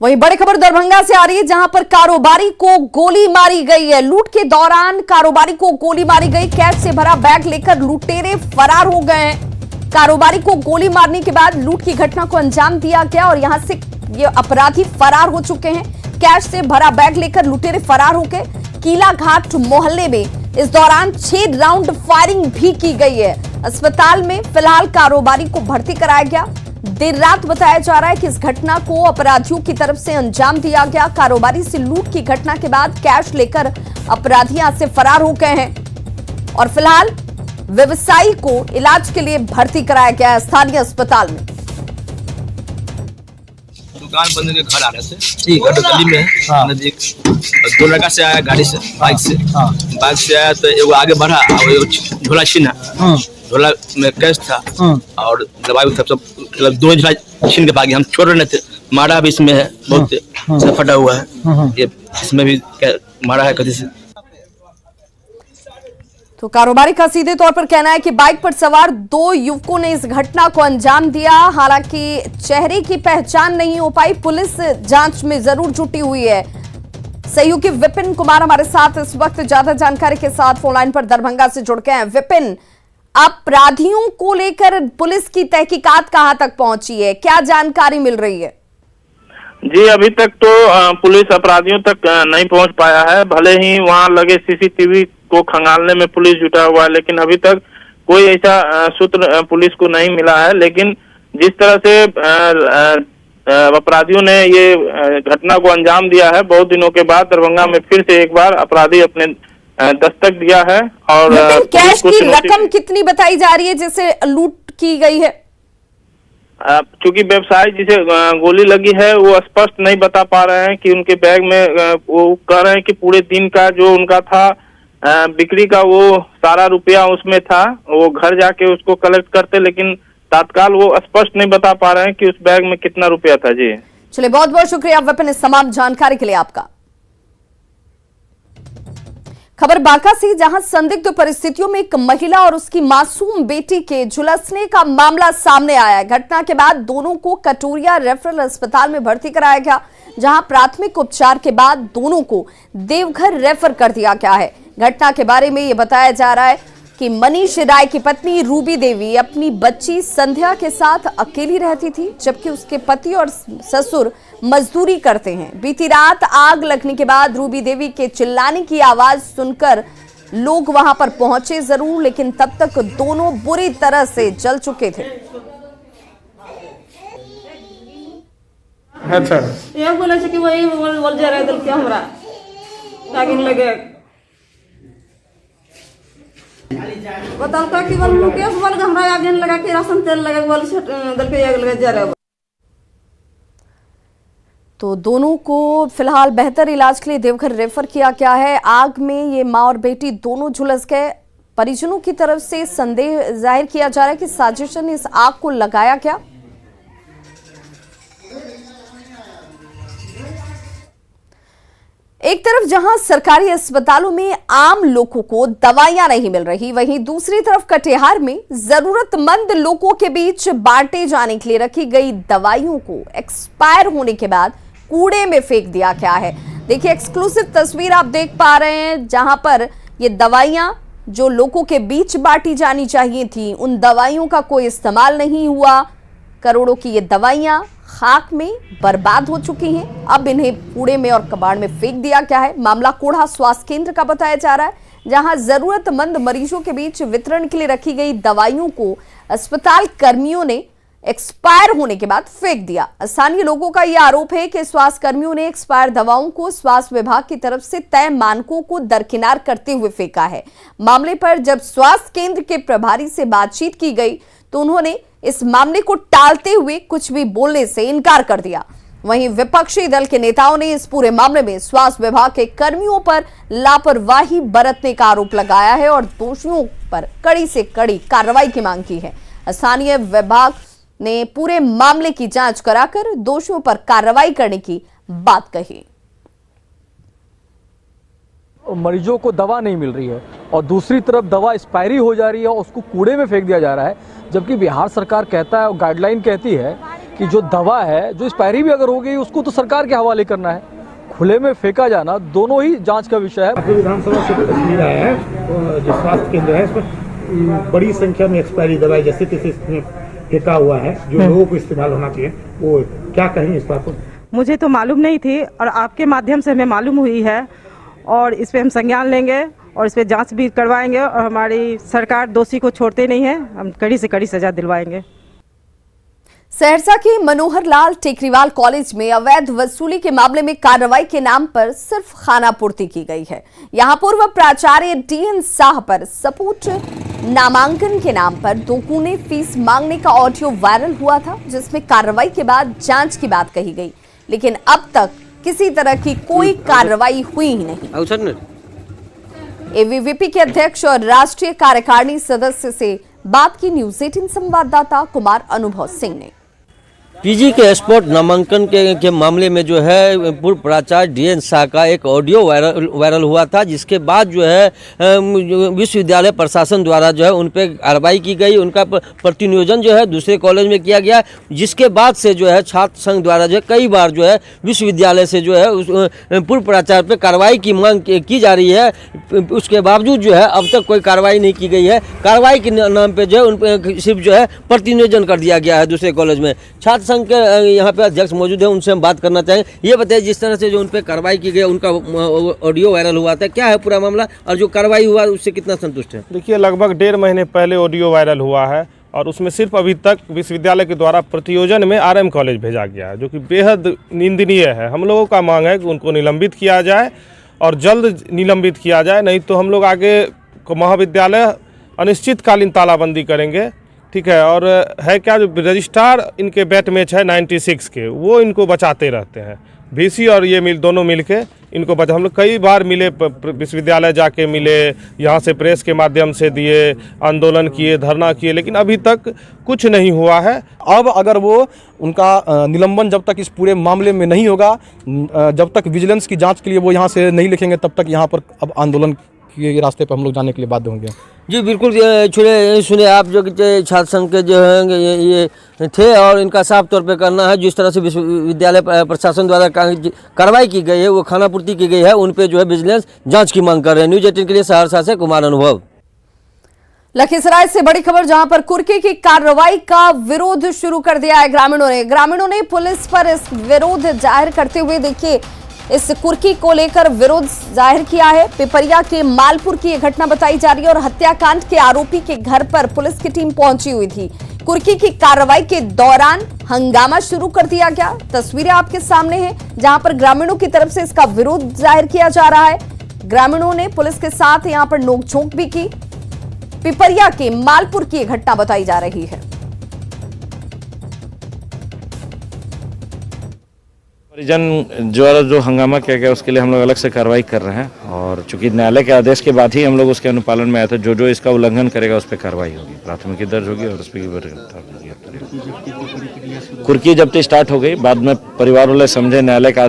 वहीं बड़ी खबर दरभंगा से आ रही है, जहां पर कारोबारी को गोली मारी गई है। लूट के दौरान कारोबारी को गोली मारी गई। कैश से भरा बैग लेकर लुटेरे फरार हो गए हैं। कारोबारी को गोली मारने के बाद लूट की घटना को अंजाम दिया गया और यहां से ये अपराधी फरार हो चुके हैं। कैश से भरा बैग लेकर लुटेरे फरार हो गए। कीला घाट मोहल्ले में इस दौरान 6 राउंड फायरिंग भी की गई है। अस्पताल में फिलहाल कारोबारी को भर्ती कराया गया। देर रात बताया जा रहा है कि इस घटना को अपराधियों की तरफ से अंजाम दिया गया। कारोबारी से लूट की घटना के बाद कैश लेकर अपराधी यहां से फरार हो गए हैं और फिलहाल व्यवसायी को इलाज के लिए भर्ती कराया गया है स्थानीय अस्पताल में। दुकान बंद करके घर आ रहे थे, ठीक है, गली में है नजदीक। दो लड़का से आया गाड़ी से, बाइक से, बाइक से आया तो एगो आगे बढ़ा और झोला छीना, झोला में कैश था और दवाई सब मतलब दो झोला छीन के भागे। हम छोड़ रहे थे, मारा भी इसमें है, बहुत फटा हुआ है, ये इसमें भी मारा है कभी से। तो कारोबारी का सीधे तौर पर कहना है कि बाइक पर सवार 2 युवकों ने इस घटना को अंजाम दिया। हालांकि चेहरे की पहचान नहीं हो पाई। पुलिस जांच में जरूर जुटी हुई है। सहयोगी विपिन कुमार हमारे साथ इस वक्त ज्यादा जानकारी के साथ फोन लाइन पर दरभंगा से जुड़ गए हैं। विपिन, अपराधियों को लेकर पुलिस की तहकीकात कहां तक पहुंची है, क्या जानकारी मिल रही है? जी, अभी तक तो पुलिस अपराधियों तक नहीं पहुंच पाया है। भले ही वहां लगे सीसीटीवी को खंगालने में पुलिस जुटा हुआ है, लेकिन अभी तक कोई ऐसा सूत्र पुलिस को नहीं मिला है। लेकिन जिस तरह से अपराधियों ने ये घटना को अंजाम दिया है, बहुत दिनों के बाद दरभंगा में फिर से एक बार अपराधी अपने दस्तक दिया है। और कैश की रकम कितनी बताई जा रही है जिसे लूट की गई है? चूंकि व्यवसायी जिसे गोली लगी है वो स्पष्ट नहीं बता पा रहे हैं कि उनके बैग में, वो कह रहे हैं कि पूरे दिन का जो उनका था बिक्री का वो सारा रुपया उसमें था, वो घर जाके उसको कलेक्ट करते, लेकिन तत्काल वो स्पष्ट नहीं बता पा रहे हैं कि उस बैग में कितना रुपया था। जी चलिए, बहुत बहुत शुक्रिया विपिन इस तमाम जानकारी के लिए आपका। खबर बांका से, जहां संदिग्ध परिस्थितियों में एक महिला और उसकी मासूम बेटी के झुलसने का मामला सामने आया है। घटना के बाद दोनों को कटोरिया रेफरल अस्पताल में भर्ती कराया गया, जहां प्राथमिक उपचार के बाद दोनों को देवघर रेफर कर दिया गया है। घटना के बारे में यह बताया जा रहा है कि मनीष राय की पत्नी रूबी देवी अपनी बच्ची संध्या के साथ अकेली रहती थी, जबकि उसके पति और ससुर मजदूरी करते हैं। बीती रात आग लगने के बाद रूबी देवी के चिल्लाने की आवाज सुनकर लोग वहां पर पहुंचे जरूर, लेकिन तब तक दोनों बुरी तरह से जल चुके थे। अच्छा, ये बोले कि वही बोल जा रहा है क्या हमरा आगे लगे बताओ कि बोल मुकेश बोल हमरा आगे लगा के राशन तेल लगा बोल दल के आग लगा जा रहा है। तो दोनों को फिलहाल बेहतर इलाज के लिए देवघर रेफर किया गया है। आग में ये मां और बेटी दोनों झुलस गए। परिजनों की तरफ से संदेह जाहिर किया जा रहा है कि साजिश ने इस आग को लगाया गया। एक तरफ जहां सरकारी अस्पतालों में आम लोगों को दवाइयां नहीं मिल रही, वहीं दूसरी तरफ कटिहार में जरूरतमंद लोगों के बीच बांटे जाने के लिए रखी गई दवाइयों को एक्सपायर होने के बाद कूड़े में फेंक दिया गया है। देखिए, एक्सक्लूसिव तस्वीर आप देख पा रहे हैं, जहां पर ये दवाइयां जो लोगों के बीच बांटी जानी चाहिए थी, उन दवाइयों का कोई इस्तेमाल नहीं हुआ। करोड़ों की ये दवाइयां खाक में बर्बाद हो चुकी हैं। अब इन्हें कूड़े में और कबाड़ में फेंक दिया गया है। मामला कोढ़ा स्वास्थ्य केंद्र का बताया जा रहा है, जहां जरूरतमंद मरीजों के बीच वितरण के लिए रखी गई दवाइयों को अस्पताल कर्मियों ने एक्सपायर होने के बाद फेंक दिया। स्थानीय लोगों का यह आरोप है कि स्वास्थ्य कर्मियों ने एक्सपायर दवाओं को स्वास्थ्य विभाग की तरफ से तय मानकों को दरकिनार करते हुए फेंका है। मामले पर जब स्वास्थ्य केंद्र के प्रभारी से बातचीत की गई तो उन्होंने इस मामले को टालते हुए कुछ भी बोलने से इनकार कर दिया। वहीं विपक्षी दल के नेताओं ने इस पूरे मामले में स्वास्थ्य विभाग के कर्मियों पर लापरवाही बरतने का आरोप लगाया है और दोषियों पर कड़ी से कड़ी कार्रवाई की मांग की है। स्थानीय विभाग ने पूरे मामले की जांच कराकर दोषियों पर कार्रवाई करने की बात कही। मरीजों को दवा नहीं मिल रही है और दूसरी तरफ दवा एक्सपायरी हो जा रही है और उसको कूड़े में फेंक दिया जा रहा है, जबकि बिहार सरकार कहता है और गाइडलाइन कहती है कि जो दवा है, जो एक्सपायरी भी अगर हो गई उसको तो सरकार के हवाले करना है। खुले में फेंका जाना दोनों ही जांच का विषय है। आपके विधानसभा से तस्वीर आया है जो स्वास्थ्य केंद्र है, इसमें बड़ी संख्या में एक्सपायरी दवाई जैसे तैसे इसमें फेंका हुआ है जो लोगों को इस्तेमाल होना चाहिए, वो क्या कहेंगे इस बात को? मुझे तो मालूम नहीं थी और आपके माध्यम से हमें मालूम हुई है और इस पे हम संज्ञान लेंगे और इस पे जांच भी करवाएंगे और हमारी सरकार दोषी को छोड़ते नहीं है, हम कड़ी से कड़ी सजा दिलवाएंगे। सहरसा के मनोहर लाल टेकरीवाल कॉलेज में अवैध वसूली के मामले में कार्रवाई के नाम पर सिर्फ खानापूर्ति की गई है। यहां पूर्व प्राचार्य डीएन शाह पर सपूत नामांकन के नाम पर दोगुनी फीस मांगने का ऑडियो वायरल हुआ था, जिसमें कार्रवाई के बाद जांच की बात कही गई, लेकिन अब तक किसी तरह की कोई कार्रवाई हुई ही नहीं। एबीवीपी के अध्यक्ष और राष्ट्रीय कार्यकारिणी सदस्य से बात की न्यूज 18 संवाददाता कुमार अनुभव सिंह ने। पीजी के स्पॉट नामांकन के मामले में जो है पूर्व प्राचार्य डीएन शाह का एक ऑडियो वायरल हुआ था, जिसके बाद जो है विश्वविद्यालय प्रशासन द्वारा जो है उन पर कार्रवाई की गई, उनका प्रतिनियोजन जो है दूसरे कॉलेज में किया गया, जिसके बाद से जो है छात्र संघ द्वारा जो है कई बार जो है विश्वविद्यालय से जो है उस पूर्व प्राचार्य पर कार्रवाई की मांग की जा रही है। उसके बावजूद जो है अब तक कोई कार्रवाई नहीं की गई है। कार्रवाई के नाम पर जो है उन पर सिर्फ जो है प्रतिनियोजन कर दिया गया है दूसरे कॉलेज में। छात्र संघ के यहाँ पे अध्यक्ष मौजूद है, उनसे हम बात करना चाहेंगे। ये बताइए, जिस तरह से जो उन पे कार्रवाई की गई, उनका ऑडियो वायरल हुआ था, क्या है पूरा मामला और जो कार्रवाई हुआ उससे कितना संतुष्ट है? देखिए, लगभग 1.5 महीने पहले ऑडियो वायरल हुआ है और उसमें सिर्फ अभी तक विश्वविद्यालय के द्वारा प्रतियोजन में आरएम कॉलेज भेजा गया है, जो कि बेहद निंदनीय है। हम लोगों का मांग है कि उनको निलंबित किया जाए और जल्द निलंबित किया जाए, नहीं तो हम लोग आगे महाविद्यालय अनिश्चितकालीन तालाबंदी करेंगे। ठीक है। और है क्या, जो रजिस्ट्रार इनके बैटमेच है 96 के, वो इनको बचाते रहते हैं। वीसी और ये दोनों मिलके इनको बचा। हम लोग कई बार मिले, विश्वविद्यालय जाके मिले, यहाँ से प्रेस के माध्यम से दिए, आंदोलन किए, धरना किए, लेकिन अभी तक कुछ नहीं हुआ है। अब अगर वो उनका निलंबन जब तक इस पूरे मामले में नहीं होगा, जब तक विजिलेंस की जांच के लिए वो यहाँ से नहीं लिखेंगे, तब तक यहाँ पर अब आंदोलन के रास्ते पर हम लोग जाने के लिए बाध्य होंगे। जी बिल्कुल। सुने आप जो छात्र संघ के जो है ये थे और इनका साफ तौर पे करना है, जिस तरह से विश्वविद्यालय प्रशासन द्वारा कार्रवाई की गई है, वो खानापूर्ति की गई है, उन पे जो है विजिलेंस जांच की मांग कर रहे हैं। न्यूज 18 के लिए सहरसा से कुमार अनुभव। लखीसराय से बड़ी खबर, जहां पर कुर्की की कार्रवाई का विरोध शुरू कर दिया है ग्रामीणों ने पुलिस पर इस विरोध जाहिर करते हुए देखिए इस कुर्की को लेकर विरोध जाहिर किया है। पिपरिया के मालपुर की यह घटना बताई जा रही है और हत्याकांड के आरोपी के घर पर पुलिस की टीम पहुंची हुई थी। कुर्की की कार्रवाई के दौरान हंगामा शुरू कर दिया गया। तस्वीरें आपके सामने हैं, जहां पर ग्रामीणों की तरफ से इसका विरोध जाहिर किया जा रहा है। ग्रामीणों ने पुलिस के साथ यहां पर नोकझोंक भी की। पिपरिया के मालपुर की यह घटना बताई जा रही है। परिजन जो हंगामा किया गया उसके लिए हम लोग अलग से कार्रवाई कर रहे हैं, और चूंकि न्यायालय के आदेश के बाद ही हम लोग उसके अनुपालन में आए थे। जो इसका उल्लंघन करेगा उस पर कार्रवाई होगी, प्राथमिकी दर्ज होगी और उस पर कुर्की जब्ती स्टार्ट हो गई। बाद में परिवार वाले समझे न्यायालय का